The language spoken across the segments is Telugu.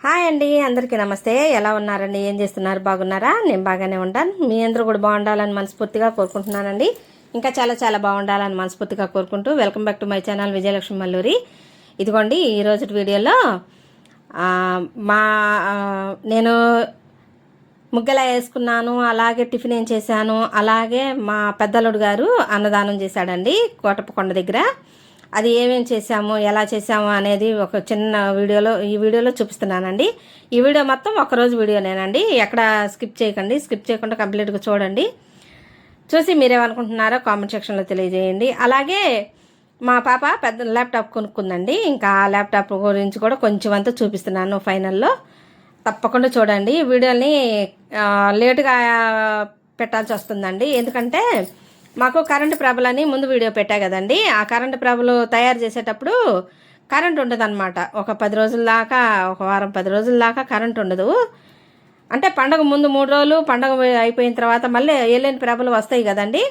హాయ్ అండి, అందరికీ నమస్తే. ఎలా ఉన్నారండి? ఏం చేస్తున్నారు? బాగున్నారా? నేను బాగానే ఉంటాను. మీ అందరూ కూడా బాగుండాలని మనస్ఫూర్తిగా కోరుకుంటున్నానండి. ఇంకా చాలా చాలా బాగుండాలని మనస్ఫూర్తిగా కోరుకుంటూ welcome back to my channel Vijayalakshmi Malluri. ఇదిగోండి ఈరోజు వీడియోలో మా నేను ముగ్గలా వేసుకున్నాను, అలాగే టిఫిన్ ఏం చేశాను, అలాగే మా పెద్దలుడు గారు అన్నదానం చేశాడండి కోటప్పకొండ దగ్గర. అది ఏమేమి చేసాము, ఎలా చేసాము అనేది ఒక చిన్న ఈ వీడియోలో చూపిస్తున్నానండి. ఈ వీడియో మొత్తం ఒకరోజు వీడియోనేనండి, ఎక్కడ స్కిప్ చేయకండి. స్కిప్ చేయకుండా కంప్లీట్గా చూడండి. చూసి మీరేమనుకుంటున్నారో కామెంట్ సెక్షన్లో తెలియజేయండి. అలాగే మా పాప పెద్ద ల్యాప్టాప్ కొనుక్కుందండి. ఇంకా ఆ ల్యాప్టాప్ గురించి కూడా కొంచెం అంతా చూపిస్తున్నాను ఫైనల్లో. తప్పకుండా చూడండి. వీడియోని లేటుగా పెట్టాల్సి వస్తుందండి, ఎందుకంటే మాకు కరెంటు ప్రభలని ముందు వీడియో పెట్టా కదండి. ఆ కరెంటు ప్రభలు తయారు చేసేటప్పుడు కరెంట్ ఉండదు అనమాట. ఒక 10 రోజుల దాకా, ఒక వారం 10 రోజుల దాకా కరెంట్ ఉండదు. అంటే పండగ ముందు 3 రోజులు, పండగ అయిపోయిన తర్వాత మళ్ళీ ఏలేని ప్రభలు వస్తాయి కదండి.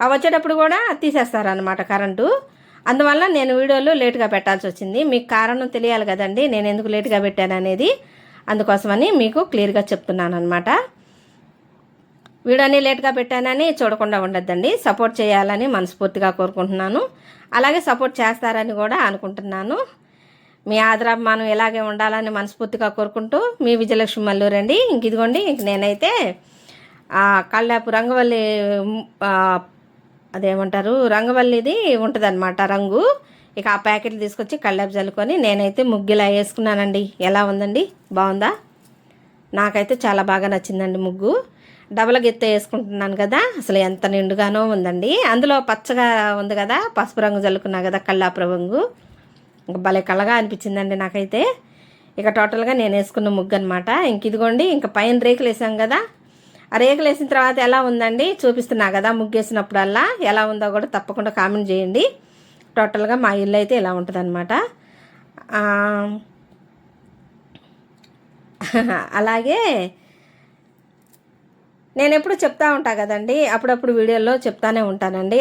అవి వచ్చేటప్పుడు కూడా తీసేస్తారనమాట కరెంటు. అందువల్ల నేను వీడియోలు లేటుగా పెట్టాల్సి వచ్చింది. మీకు కారణం తెలియాలి కదండి, నేను ఎందుకు లేటుగా పెట్టాను అనేది. అందుకోసమని మీకు క్లియర్గా చెప్తున్నాను అనమాట. వీడియోని లేట్గా పెట్టానని చూడకుండా ఉండద్దండి. సపోర్ట్ చేయాలని మనస్ఫూర్తిగా కోరుకుంటున్నాను. అలాగే సపోర్ట్ చేస్తారని కూడా అనుకుంటున్నాను. మీ ఆదరాభిమానం ఇలాగే ఉండాలని మనస్ఫూర్తిగా కోరుకుంటూ మీ విజయలక్ష్మి మల్లూరండి. ఇదిగోండి, నేనైతే కళ్ళాపు రంగవల్లి, అదేమంటారు, రంగవల్లిది ఉంటుందన్నమాట రంగు. ఇక ఆ ప్యాకెట్లు తీసుకొచ్చి కళ్ళాపు చల్లుకొని నేనైతే ముగ్గులా వేసుకున్నానండి. ఎలా ఉందండి? బాగుందా? నాకైతే చాలా బాగా నచ్చిందండి ముగ్గు. డబల్ గెత్త వేసుకుంటున్నాను కదా, అసలు ఎంత నిండుగానో ఉందండి. అందులో పచ్చగా ఉంది కదా, పసుపు రంగు చల్లుకున్నా కదా, కళ్ళాపు రంగు. ఇంకా భలే కళ్ళగా అనిపించిందండి నాకైతే. ఇక టోటల్గా నేను వేసుకున్న ముగ్గు అనమాట. ఇదిగోండి, ఇంకా పైన రేకులు వేసాం కదా, ఆ రేకులు వేసిన తర్వాత ఎలా ఉందండి చూపిస్తున్నా కదా. ముగ్గు వేసినప్పుడల్లా ఎలా ఉందో కూడా తప్పకుండా కామెంట్ చేయండి. టోటల్గా మా ఇల్లు అయితే ఇలా ఉంటుంది అనమాట. అలాగే నేను ఎప్పుడు చెప్తా ఉంటా కదండి, అప్పుడప్పుడు వీడియోలో చెప్తానే ఉంటానండి.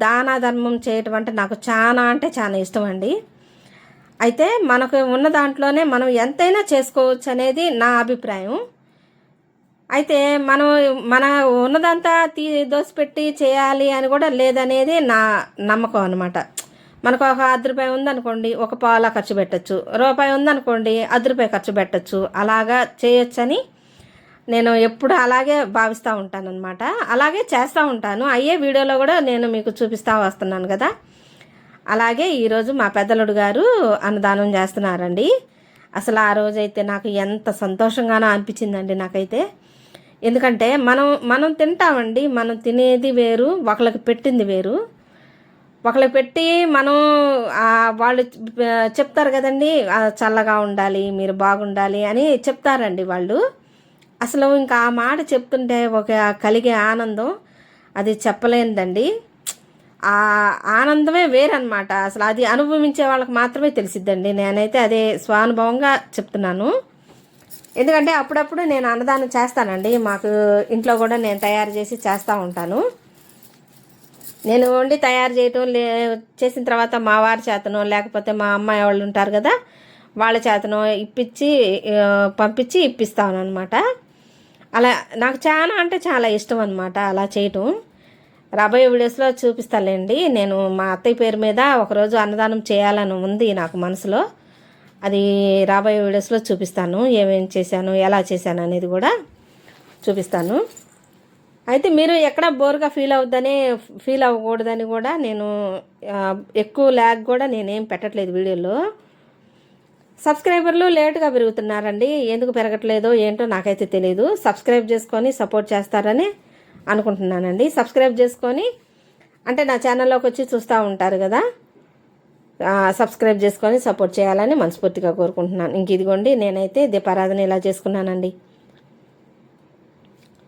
దాన ధర్మం చేయటం అంటే నాకు చాలా అంటే చాలా ఇష్టం అండి. అయితే మనకు ఉన్న దాంట్లోనే మనం ఎంతైనా చేసుకోవచ్చు అనేది నా అభిప్రాయం. అయితే మన ఉన్నదంతా దోసిపెట్టి చేయాలి అని కూడా లేదనేది నా నమ్మకం అనమాట. మనకు ఒక ₹10 ఉందనుకోండి, ఒక పావులా ఖర్చు పెట్టచ్చు. రూపాయి ఉందనుకోండి, ₹10 ఖర్చు పెట్టచ్చు. అలాగా చేయొచ్చని నేను ఎప్పుడు అలాగే భావిస్తూ ఉంటానన్నమాట. అలాగే చేస్తూ ఉంటాను. అయ్యే వీడియోలో కూడా నేను మీకు చూపిస్తూ వస్తున్నాను కదా. అలాగే ఈరోజు మా పెద్దలుడు గారు అన్నదానం చేస్తున్నారండి. అసలు ఆ రోజైతే నాకు ఎంత సంతోషంగానో అనిపించిందండి నాకైతే. ఎందుకంటే మనం తింటామండి, మనం తినేది వేరు, ఒకళ్ళకి పెట్టింది వేరు. ఒకళ్ళకి పెట్టి వాళ్ళు చెప్తారు కదండి, చల్లగా ఉండాలి, మీరు బాగుండాలి అని చెప్తారండి వాళ్ళు. అసలు ఇంకా ఆ మాట చెప్తుంటే ఒక కలిగే ఆనందం అది చెప్పలేనిదండి. ఆ ఆనందమే వేరనమాట. అసలు అది అనుభవించే వాళ్ళకి మాత్రమే తెలిసిద్దండి. నేనైతే అదే స్వానుభవంగా చెప్తున్నాను. ఎందుకంటే అప్పుడప్పుడు నేను అన్నదానం చేస్తానండి. మాకు ఇంట్లో కూడా నేను తయారు చేసి చేస్తూ ఉంటాను. నేను వండి తయారు చేయటం చేసిన తర్వాత మా వారి చేతనో, లేకపోతే మా అమ్మాయి వాళ్ళు ఉంటారు కదా, వాళ్ళ చేతనో పంపించి ఇప్పిస్తాను అనమాట. అలా నాకు చాలా అంటే చాలా ఇష్టం అనమాట అలా చేయటం. రాబోయే వీడియోస్లో చూపిస్తానులేండి. నేను మా అత్తయ్య పేరు మీద ఒకరోజు అన్నదానం చేయాలని ఉంది నాకు మనసులో. అది రాబోయే వీడియోస్లో చూపిస్తాను. ఏమేమి చేశాను, ఎలా చేశాను అనేది కూడా చూపిస్తాను. అయితే మీరు ఎక్కడ బోర్గా ఫీల్ అవ్వకూడదని కూడా నేను ఎక్కువ ల్యాగ్ కూడా నేనేం పెట్టట్లేదు వీడియోలో. సబ్స్క్రైబర్లు లేటుగా పెరుగుతున్నారండి. ఎందుకు పెరగట్లేదో ఏంటో నాకైతే తెలియదు. సబ్స్క్రైబ్ చేసుకొని సపోర్ట్ చేస్తారని అనుకుంటున్నానండి. సబ్స్క్రైబ్ చేసుకొని అంటే నా ఛానల్లోకి వచ్చి చూస్తూ ఉంటారు కదా, సబ్స్క్రైబ్ చేసుకొని సపోర్ట్ చేయాలని మనస్ఫూర్తిగా కోరుకుంటున్నాను. ఇదిగోండి, నేనైతే దీపారాధన ఇలా చేసుకున్నానండి.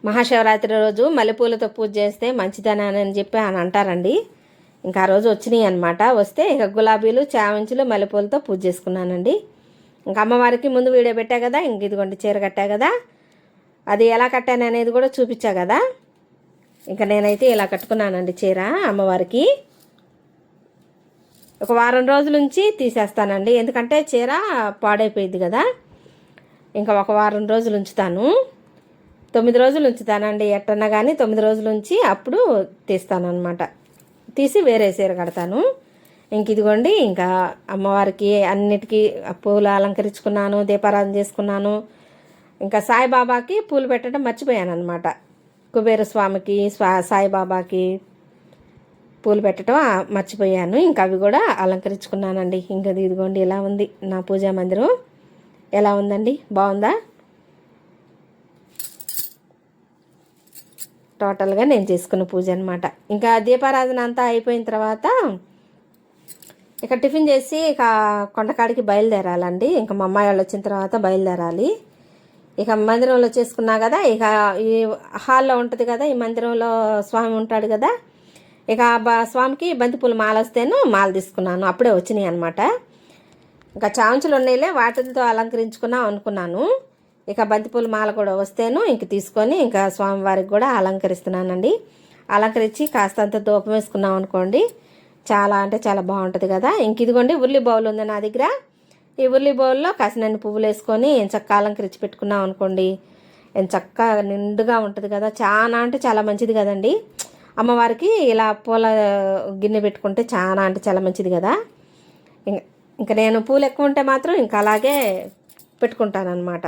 మహాశివరాత్రి రోజు మల్లెపూలతో పూజ చేస్తే మంచిదనని చెప్పి అని అంటారండి. ఇంకా ఆ రోజు వచ్చినాయి అనమాట. వస్తే ఇక గులాబీలు, చామంతులు, మల్లెపూలతో పూజ చేసుకున్నానండి. ఇంకా అమ్మవారికి ముందు వీడియో పెట్టా కదా, ఇదిగోండి చీర కట్టా కదా, అది ఎలా కట్టాను అనేది కూడా చూపించా కదా. ఇంకా నేనైతే ఇలా కట్టుకున్నానండి చీర అమ్మవారికి. ఒక వారం రోజుల నుంచి తీసేస్తానండి, ఎందుకంటే చీర పాడైపోయింది కదా. ఇంకా ఒక వారం రోజులు ఉంచుతాను. 9 రోజులు ఉంచుతానండి. ఎట్టన్నా కానీ 9 రోజులు ఉంచి అప్పుడు తీస్తానన్నమాట. తీసి వేరే చీర కడతాను. ఇంక ఇదిగోండి, ఇంకా అమ్మవారికి అన్నిటికీ పూలు అలంకరించుకున్నాను, దీపారాధన చేసుకున్నాను. ఇంకా సాయిబాబాకి పూలు పెట్టడం మర్చిపోయాను అనమాట. కుబేర స్వామికి సాయిబాబాకి పూలు పెట్టడం మర్చిపోయాను. ఇంకా అవి కూడా అలంకరించుకున్నానండి. ఇంకా ఇదిగోండి ఇలా ఉంది నా పూజా మందిరం. ఎలా ఉందండి, బాగుందా? టోటల్గా నేను చేసుకున్న పూజ అనమాట. ఇంకా దీపారాధన అంతా అయిపోయిన తర్వాత ఇక టిఫిన్ చేసి ఇక కొండకాడికి బయలుదేరాలండి. ఇంకా మా అమ్మాయి వాళ్ళు వచ్చిన తర్వాత బయలుదేరాలి. ఇక మందిరంలో చేసుకున్నా కదా, ఇక ఈ హాల్లో ఉంటుంది కదా, ఈ మందిరంలో స్వామి ఉంటాడు కదా, ఇక స్వామికి బంతిపూల మాల వస్తేను మాల తీసుకున్నాను. అప్పుడే వచ్చినాయి అనమాట. ఇంకా చామంచులు ఉన్నాయిలే, వాటితో అలంకరించుకున్నాం అనుకున్నాను. ఇక బంతిపూల మాల కూడా వస్తేను ఇంక తీసుకొని ఇంకా స్వామివారికి కూడా అలంకరిస్తున్నానండి. అలంకరించి కాస్తంత ధూపం వేసుకున్నాం అనుకోండి, చాలా అంటే చాలా బాగుంటుంది కదా. ఇంక ఇదిగోండి ఉల్లి బౌల్ ఉంది నా దగ్గర. ఈ ఉల్లి బౌల్లో కాసినన్ని పువ్వులు వేసుకొని చక్కగా అలంకరించి పెట్టుకున్నాం అనుకోండి, చక్కగా నిండుగా ఉంటుంది కదా. చాలా అంటే చాలా మంచిది కదండి. అమ్మవారికి ఇలా పూల గిన్నె పెట్టుకుంటే చాలా అంటే చాలా మంచిది కదా. ఇంకా నేను పూలు ఎక్కువ ఉంటే మాత్రం ఇంకా అలాగే పెట్టుకుంటానమాట.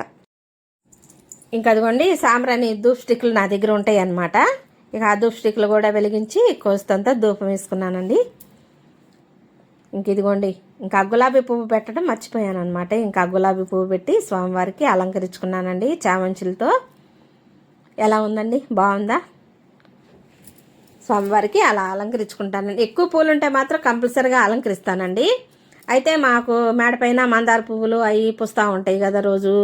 ఇంకా అదిగోండి సాంబ్రాణి ధూప్ స్టిక్లు నా దగ్గర ఉంటాయి అన్నమాట. ఇక ఆ ధూప్ స్టిక్లు కూడా వెలిగించి కోస్తంతా ధూపం వేసుకున్నానండి. ఇంక ఇదిగోండి, ఇంకా గులాబీ పువ్వు పెట్టడం మర్చిపోయాను అనమాట. ఇంకా గులాబీ పువ్వు పెట్టి స్వామివారికి అలంకరించుకున్నానండి చామంచులతో. ఎలా ఉందండి, బాగుందా? స్వామివారికి అలా అలంకరించుకుంటానండి. ఎక్కువ పూలు ఉంటే మాత్రం కంపల్సరీగా అలంకరిస్తానండి. అయితే మాకు మేడపైన మందార పువ్వులు అవి పుస్తూ ఉంటాయి కదా రోజు,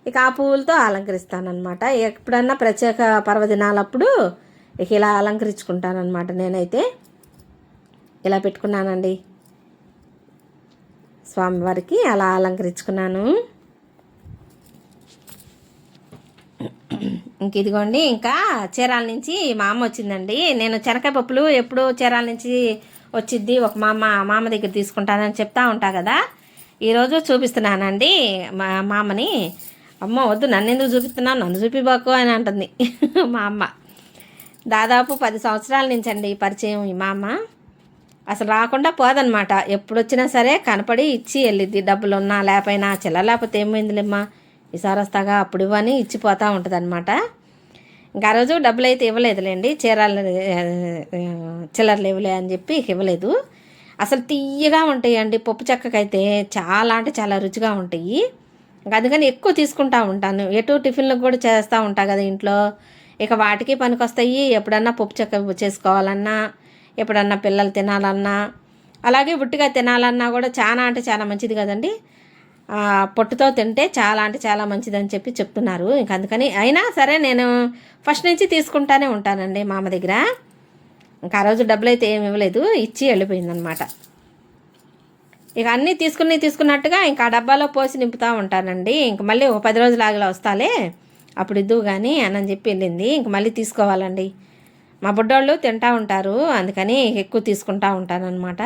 ఇక ఆ పువ్వులతో అలంకరిస్తానమాట. ఎప్పుడన్నా ప్రత్యేక పర్వదినాలప్పుడు ఇక ఇలా అలంకరించుకుంటానమాట. నేనైతే ఇలా పెట్టుకున్నానండి, స్వామివారికి అలా అలంకరించుకున్నాను. ఇంక ఇదిగోండి, ఇంకా చీరాల నుంచి మా అమ్మ వచ్చిందండి. నేను శనకాయ పప్పులు ఎప్పుడు చీరాల నుంచి వచ్చిద్ది ఒక మామ దగ్గర తీసుకుంటానని చెప్తా ఉంటా కదా. ఈరోజు చూపిస్తున్నానండి మా మామని. అమ్మ వద్దు, నన్ను ఎందుకు చూపిస్తున్నావు, నన్ను చూపిబాకు అని అంటుంది మా అమ్మ. దాదాపు 10 సంవత్సరాల నుంచి అండి పరిచయం ఈ మా అమ్మ. అసలు రాకుండా పోదనమాట. ఎప్పుడు వచ్చినా సరే కనపడి ఇచ్చి వెళ్ళిద్ది. డబ్బులు ఉన్నా లేకపోయినా, చిల్లర లేకపోతే ఏమైందిలేమ్మా ఈసారి వస్తాగా అప్పుడు ఇవ్వని ఇచ్చిపోతూ ఉంటుంది అనమాట. ఇంకా ఆ రోజు డబ్బులు అయితే ఇవ్వలేదులేండి, చిల్లరలు ఇవ్వలే అని చెప్పి ఇవ్వలేదు. అసలు తీయగా ఉంటాయండి. పప్పు చెక్కకైతే చాలా అంటే చాలా రుచిగా ఉంటాయి. ఇంకా అందుకని ఎక్కువ తీసుకుంటూ ఉంటాను. ఎటు టిఫిన్లకు కూడా చేస్తూ ఉంటా కదా ఇంట్లో, ఇక వాటికి పనికొస్తాయి. ఎప్పుడన్నా పప్పు చెక్క చేసుకోవాలన్నా, ఎప్పుడన్నా పిల్లలు తినాలన్నా, అలాగే ఉట్టిగా తినాలన్నా కూడా చాలా అంటే చాలా మంచిది కదండి. పొట్టుతో తింటే చాలా అంటే చాలా మంచిదని చెప్పి చెప్తున్నారు. ఇంక అందుకని అయినా సరే నేను ఫస్ట్ నుంచి తీసుకుంటానే ఉంటానండి మా అమ్మ దగ్గర. ఇంకా ఆ రోజు డబ్బులు అయితే ఏమి ఇవ్వలేదు, ఇచ్చి వెళ్ళిపోయిందనమాట. ఇక అన్నీ తీసుకున్నట్టుగా ఇంకా ఆ డబ్బాలో పోసి నింపుతూ ఉంటానండి. ఇంక మళ్ళీ ఒక 10 రోజులు ఆగిలా వస్తాలే అప్పుడు ఇద్దువు కానీ అని చెప్పి వెళ్ళింది. ఇంక మళ్ళీ తీసుకోవాలండి. మా బుడ్డోళ్ళు తింటూ ఉంటారు, అందుకని ఎక్కువ తీసుకుంటూ ఉంటానన్నమాట.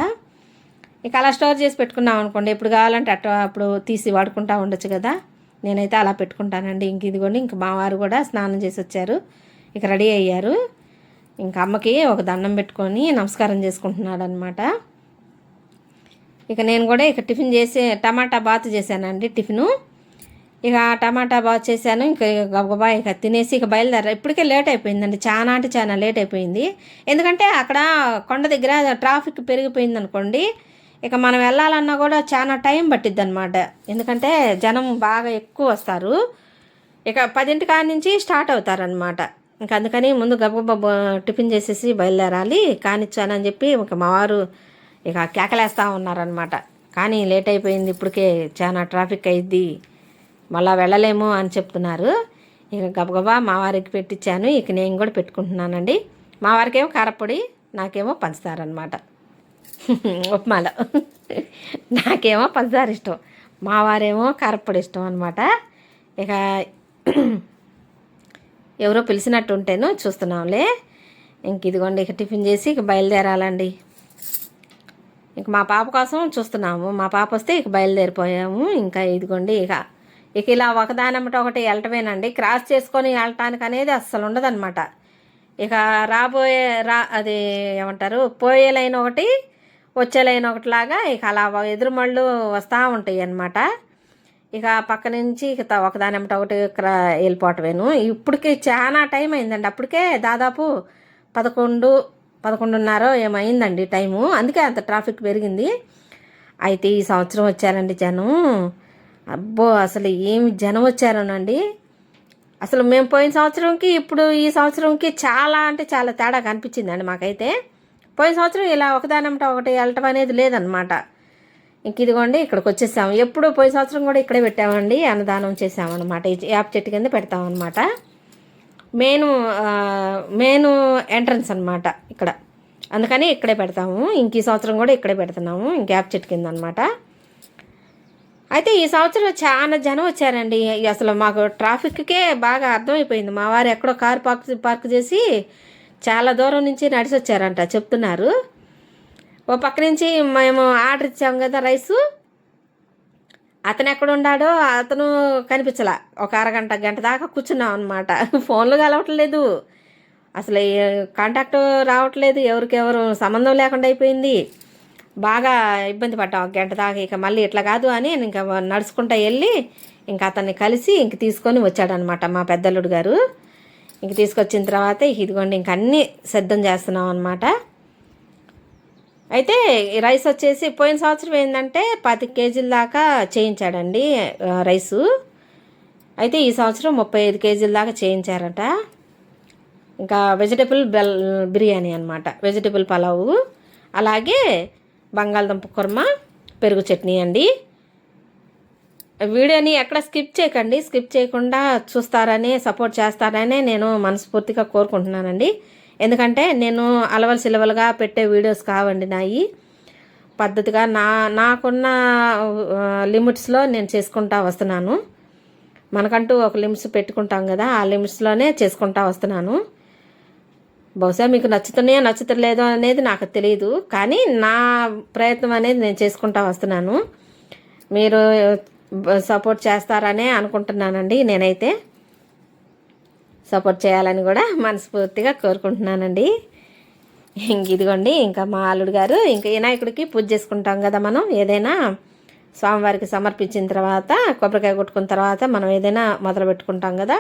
ఇక అలా స్టోర్ చేసి పెట్టుకున్నాం అనుకోండి, ఎప్పుడు కావాలంటే అప్పుడు తీసి వాడుకుంటూ ఉండొచ్చు కదా. నేనైతే అలా పెట్టుకుంటానండి. ఇంక ఇదిగోండి, ఇంక మా వారు కూడా స్నానం చేసి వచ్చారు, ఇక రెడీ అయ్యారు. ఇంకా అమ్మకి ఒక దండం పెట్టుకొని నమస్కారం చేసుకుంటున్నాడు అనమాట. ఇక నేను కూడా ఇక టిఫిన్ చేసి టమాటా బాత్ చేశానండి. టిఫిను ఇక టమాటా బాత్ చేశాను. ఇంకా గబగబా ఇక తినేసి ఇక బయలుదేరా. ఇప్పటికే లేట్ అయిపోయిందండి, చాలా అంటే చాలా లేట్ అయిపోయింది. ఎందుకంటే అక్కడ కొండ దగ్గర ట్రాఫిక్ పెరిగిపోయింది అనుకోండి, ఇక మనం వెళ్ళాలన్నా కూడా చాలా టైం పట్టిద్ది అనమాట. ఎందుకంటే జనం బాగా ఎక్కువ వస్తారు. ఇక 10 కాడ నుంచి స్టార్ట్ అవుతారనమాట. ఇంక అందుకని ముందు గబగబా టిఫిన్ చేసేసి బయలుదేరాలి కానిచ్చానని చెప్పి ఇక మా వారు ఇక కేకలేస్తూ ఉన్నారనమాట. కానీ లేట్ అయిపోయింది, ఇప్పటికే చాలా ట్రాఫిక్ అయ్యిద్ది, మళ్ళీ వెళ్ళలేము అని చెప్తున్నారు. ఇక గబగబా మా వారికి పెట్టించాను. ఇక నేను కూడా పెట్టుకుంటున్నానండి. మా వారికేమో కారపొడి, నాకేమో పంచదార అనమాట. ఉప్మాలో నాకేమో పంచదార ఇష్టం, మా వారేమో కారపొడి ఇష్టం అనమాట. ఇక ఎవరో పిలిచినట్టు ఉంటేను చూస్తున్నాంలే. ఇంక ఇదిగోండి, ఇక టిఫిన్ చేసి ఇక బయలుదేరాలండి. ఇంక మా పాప కోసం చూస్తున్నాము. మా పాప వస్తే ఇక బయలుదేరిపోయాము. ఇంకా ఇదిగోండి, ఇక ఇక ఇలా ఒకదానమ్మట ఒకటి వెళ్ళటమేనండి, క్రాస్ చేసుకొని వెళ్ళటానికి అనేది అస్సలు ఉండదన్నమాట. ఇక అది ఏమంటారు, పోయే లైన్ ఒకటి వచ్చే లైన్ ఒకటిలాగా ఇక అలా ఎదురుమళ్ళు వస్తూ ఉంటాయి అన్నమాట. ఇక పక్క నుంచి ఇక ఒకదానమ్మట ఒకటి వెళ్ళిపోవటమేను. ఇప్పటికి చాలా టైం అయిందండి, అప్పటికే దాదాపు 11:30 ఏమైందండి టైము, అందుకే అంత ట్రాఫిక్ పెరిగింది. అయితే ఈ సంవత్సరం వచ్చారండి జనం, అబ్బో అసలు ఏమి జనం వచ్చారోనండి. అసలు మేము పోయిన సంవత్సరంకి ఇప్పుడు ఈ సంవత్సరంకి చాలా అంటే చాలా తేడా కనిపించిందండి మాకైతే. పోయిన సంవత్సరం ఇలా ఒకదానంటే ఒకటి వెళ్ళటం అనేది లేదనమాట. ఇంక ఇదిగోండి ఇక్కడికి వచ్చేసాము. ఎప్పుడు పోయిన సంవత్సరం కూడా ఇక్కడే పెట్టామండి, అన్నదానం చేసామన్నమాట. ఈ వేప చెట్టు కింద పెడతామన్నమాట. మెయిన్ ఎంట్రన్స్ అనమాట ఇక్కడ, అందుకని ఇక్కడే పెడతాము. ఇంక ఈ సంవత్సరం కూడా ఇక్కడే పెడుతున్నాము, ఇంక వేప చెట్టు కింద అనమాట. అయితే ఈ సంవత్సరం చాలా జనం వచ్చారండి. అసలు మాకు ట్రాఫిక్కే బాగా అర్థమైపోయింది. మా వారు ఎక్కడో కారు పార్క్ చేసి చాలా దూరం నుంచి నడిచి వచ్చారంట చెప్తున్నారు. ఓ పక్క నుంచి మేము ఆర్డర్ ఇచ్చాము కదా రైసు, అతను ఎక్కడ ఉన్నాడో అతను కనిపించలా. ఒక గంట దాకా కూర్చున్నాం అనమాట. ఫోన్లు కలవట్లేదు, అసలు కాంటాక్ట్ రావట్లేదు, ఎవరికెవరు సంబంధం లేకుండా అయిపోయింది. బాగా ఇబ్బంది పడ్డాం గంట దాకా. ఇక మళ్ళీ ఇట్లా కాదు అని ఇంకా నడుచుకుంటా వెళ్ళి ఇంకా అతన్ని కలిసి ఇంక తీసుకొని వచ్చాడనమాట మా పెద్దల్లుడు గారు. ఇంక తీసుకొచ్చిన తర్వాత ఇదిగోండి ఇంక అన్నీ సిద్ధం చేస్తున్నాం అనమాట. అయితే రైస్ వచ్చేసి పోయిన సంవత్సరం ఏంటంటే 10 కేజీల దాకా చేయించాడండి రైసు. అయితే ఈ సంవత్సరం 35 కేజీల దాకా చేయించారట. ఇంకా వెజిటబుల్ బిర్యానీ అనమాట, వెజిటబుల్ పలావు, అలాగే బంగాళదుంప కుర్మా, పెరుగు చట్నీ అండి. వీడియోని ఎక్కడ స్కిప్ చేయకండి, స్కిప్ చేయకుండా చూస్తారని సపోర్ట్ చేస్తారని నేను మనస్ఫూర్తిగా కోరుకుంటున్నానండి. ఎందుకంటే నేను అలవలు సిలవలుగా పెట్టే వీడియోస్ కావండి నాయి. పద్ధతిగా నాకున్న లిమిట్స్లో నేను చేసుకుంటా వస్తున్నాను. మనకంటూ ఒక లిమిట్స్ పెట్టుకుంటాం కదా, ఆ లిమిట్స్లోనే చేసుకుంటా వస్తున్నాను. బహుశా మీకు నచ్చుతున్నాయో నచ్చుతలేదో అనేది నాకు తెలియదు, కానీ నా ప్రయత్నం అనేది నేను చేసుకుంటా వస్తున్నాను. మీరు సపోర్ట్ చేస్తారనే అనుకుంటున్నానండి. నేనైతే సపోర్ట్ చేయాలని కూడా మనస్ఫూర్తిగా కోరుకుంటున్నానండి. ఇదిగోండి ఇంకా మా అల్లుడు గారు ఇంకా వినాయకుడికి పూజ చేసుకుంటాం కదా మనం, ఏదైనా స్వామివారికి సమర్పించిన తర్వాత కొబ్బరికాయ కొట్టుకున్న తర్వాత మనం ఏదైనా మొదలు పెట్టుకుంటాం కదా.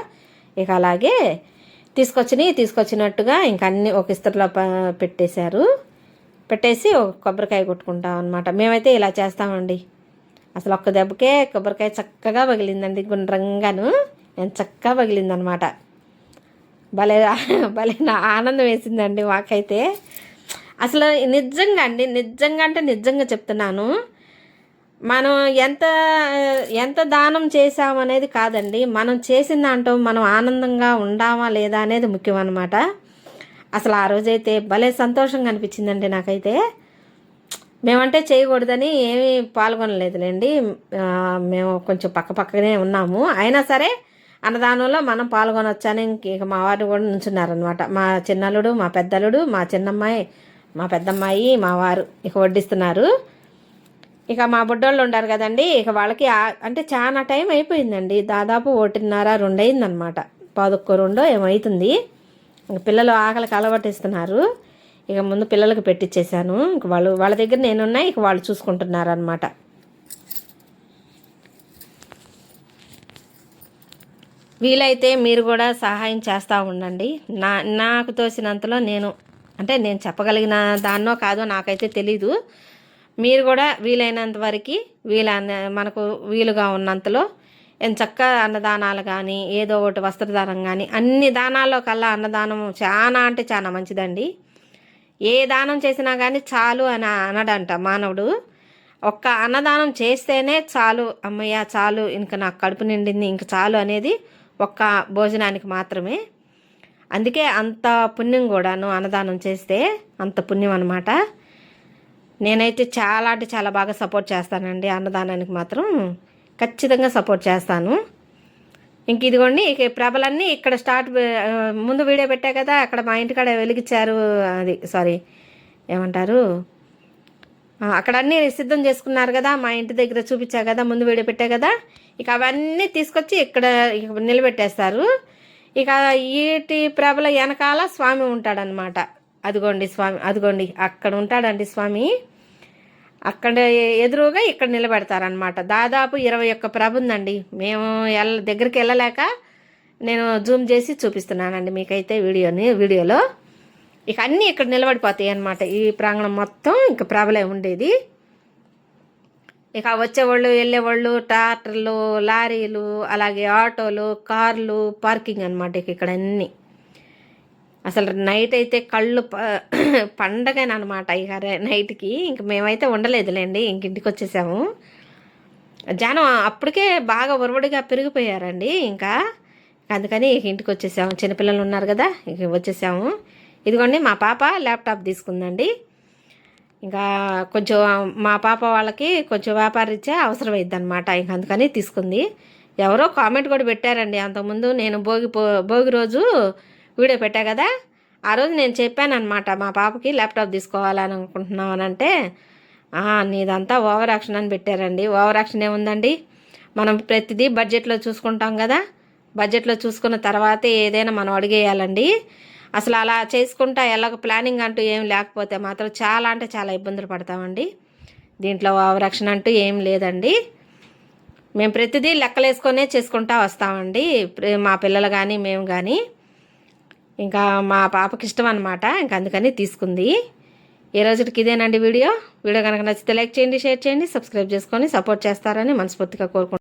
ఇక అలాగే తీసుకొచ్చినట్టుగా ఇంక అన్నీ ఒక ఇస్తరులో పెట్టేసి ఒక కొబ్బరికాయ కొట్టుకుంటాం అనమాట. మేమైతే ఇలా చేస్తామండి. అసలు ఒక్క దెబ్బకే కొబ్బరికాయ చక్కగా పగిలిందండి, గుండ్రంగాను ఎంత చక్కగా పగిలిందనమాట. భలే నా ఆనందం వేసిందండి మాకైతే. అసలు నిజంగా అండి, నిజంగా చెప్తున్నాను, మనం ఎంత దానం చేసామనేది కాదండి, మనం చేసిన దాంట్లో మనం ఆనందంగా ఉండామా లేదా అనేది ముఖ్యం అన్నమాట. అసలు ఆ రోజైతే భలే సంతోషంగా అనిపించిందండి నాకైతే. మేమంటే చేయకూడదని ఏమీ పాల్గొనలేదులేండి, మేము కొంచెం పక్కనే ఉన్నాము. అయినా సరే అన్నదానంలో మనం పాల్గొనొచ్చని ఇక మా వారు కూడా నుంచున్నారనమాట. మా చిన్నల్లుడు, మా పెద్దల్లుడు, మా చిన్నమ్మాయి, మా పెద్దమ్మాయి, మా వారు ఇక వడ్డిస్తున్నారు. ఇక మా బుడ్డోళ్ళు ఉండారు కదండి, ఇక వాళ్ళకి అంటే చాలా టైం అయిపోయిందండి, దాదాపు 1:30-2 అయిందనమాట. 11:45 ఏమవుతుంది. ఇంక పిల్లలు ఆకలికి అలవాటిస్తున్నారు. ఇక ముందు పిల్లలకి పెట్టించేసాను. ఇంక వాళ్ళ దగ్గర నేనున్నా, ఇక వాళ్ళు చూసుకుంటున్నారు అనమాట. వీలైతే మీరు కూడా సహాయం చేస్తూ ఉండండి. నాకు తోసినంతలో నేను చెప్పగలిగిన దాన్నో కాదో నాకైతే తెలీదు. మీరు కూడా వీలైనంత వరకు మనకు వీలుగా ఉన్నంతలో ఎంచక్కా అన్నదానాలు కానీ ఏదో ఒకటి వస్త్రదానం కానీ, అన్ని దానాల్లో కల్లా అన్నదానం చాలా అంటే చాలా మంచిదండి. ఏ దానం చేసినా కానీ చాలు అని అనడంట మానవుడు. ఒక్క అన్నదానం చేస్తేనే చాలు, అమ్మయ్య చాలు, ఇంక నాకు కడుపు నిండింది, ఇంక చాలు అనేది ఒక్క భోజనానికి మాత్రమే. అందుకే అంత పుణ్యం కూడాను అన్నదానం చేస్తే అంత పుణ్యం అన్నమాట. నేనైతే చాలా అంటే చాలా బాగా సపోర్ట్ చేస్తానండి, అన్నదానానికి మాత్రం ఖచ్చితంగా సపోర్ట్ చేస్తాను. ఇంక ఇదిగోండి ఇక ప్రభలన్నీ ఇక్కడ ముందు వీడియో పెట్టా కదా, అక్కడ మా ఇంటికాడ వెలిగించారు, అది ఏమంటారు అక్కడ అన్నీ సిద్ధం చేసుకున్నారు కదా, మా ఇంటి దగ్గర చూపించా కదా, ముందు వీడియో పెట్టా కదా. ఇక అవన్నీ తీసుకొచ్చి ఇక్కడ నిలబెట్టేస్తారు. ఇక ఈటి ప్రభల వెనకాల స్వామి ఉంటాడనమాట. అదిగోండి స్వామి, అదిగోండి అక్కడ ఉంటాడండి స్వామి. అక్కడ ఎదురుగా ఇక్కడ నిలబెడతారనమాట. దాదాపు 21 ప్రభ ఉందండి. మేము దగ్గరికి వెళ్ళలేక నేను జూమ్ చేసి చూపిస్తున్నానండి మీకైతే వీడియోలో. ఇక అన్నీ ఇక్కడ నిలబడిపోతాయి అన్నమాట. ఈ ప్రాంగణం మొత్తం ఇంక ప్రభలే ఉండేది. ఇక వచ్చేవాళ్ళు వెళ్ళేవాళ్ళు ట్రాక్టర్లు, లారీలు, అలాగే ఆటోలు, కార్లు పార్కింగ్ అనమాట. ఇక్కడ అన్నీ అసలు నైట్ అయితే కళ్ళు పండగనమాట. ఇక నైట్కి ఇంక మేమైతే ఉండలేదులేండి, ఇంటికి వచ్చేసాము. జనం అప్పటికే బాగా ఒరవడిగా పెరిగిపోయారండి. ఇంకా అందుకని ఇంటికి వచ్చేసాము. చిన్నపిల్లలు ఉన్నారు కదా, ఇక వచ్చేసాము. ఇదిగోండి మా పాప ల్యాప్టాప్ తీసుకుందండి. ఇంకా కొంచెం మా పాప వాళ్ళకి కొంచెం వ్యాపారరీత్యా అవసరం అయిందనమాట. ఇంక అందుకని తీసుకుంది. ఎవరో కామెంట్ కూడా పెట్టారండి అంతకుముందు. నేను భోగి రోజు వీడియో పెట్టా కదా, ఆ రోజు నేను చెప్పాను అనమాట, మా పాపకి ల్యాప్టాప్ తీసుకోవాలని అనుకుంటున్నాం అని అంటే, నీదంతా ఓవర్ యాక్షన్ అని పెట్టారండి. ఓవర్ యాక్షన్ ఏముందండి, మనం ప్రతిదీ బడ్జెట్లో చూసుకుంటాం కదా, బడ్జెట్లో చూసుకున్న తర్వాతే ఏదైనా మనం అడిగేయాలండి. అసలు అలా చేసుకుంటా ఎలాగ ప్లానింగ్ అంటూ ఏం లేకపోతే మాత్రం చాలా అంటే చాలా ఇబ్బందులు పడతామండి. దీంట్లో ఓవర్ యాక్షన్ అంటూ ఏం లేదండి. మేము ప్రతిదీ లెక్కలేసుకొనే చేసుకుంటా వస్తామండి, మా పిల్లలు కానీ మేము కానీ. ఇంకా మా పాపకి ఇష్టం అనమాట, ఇంక అందుకని తీసుకుంది. ఈ రోజుకి ఇదేనండి వీడియో కనుక నచ్చితే లైక్ చేయండి, షేర్ చేయండి, సబ్స్క్రైబ్ చేసుకొని సపోర్ట్ చేస్తారని మనస్ఫూర్తిగా కోరుకుంటున్నాను.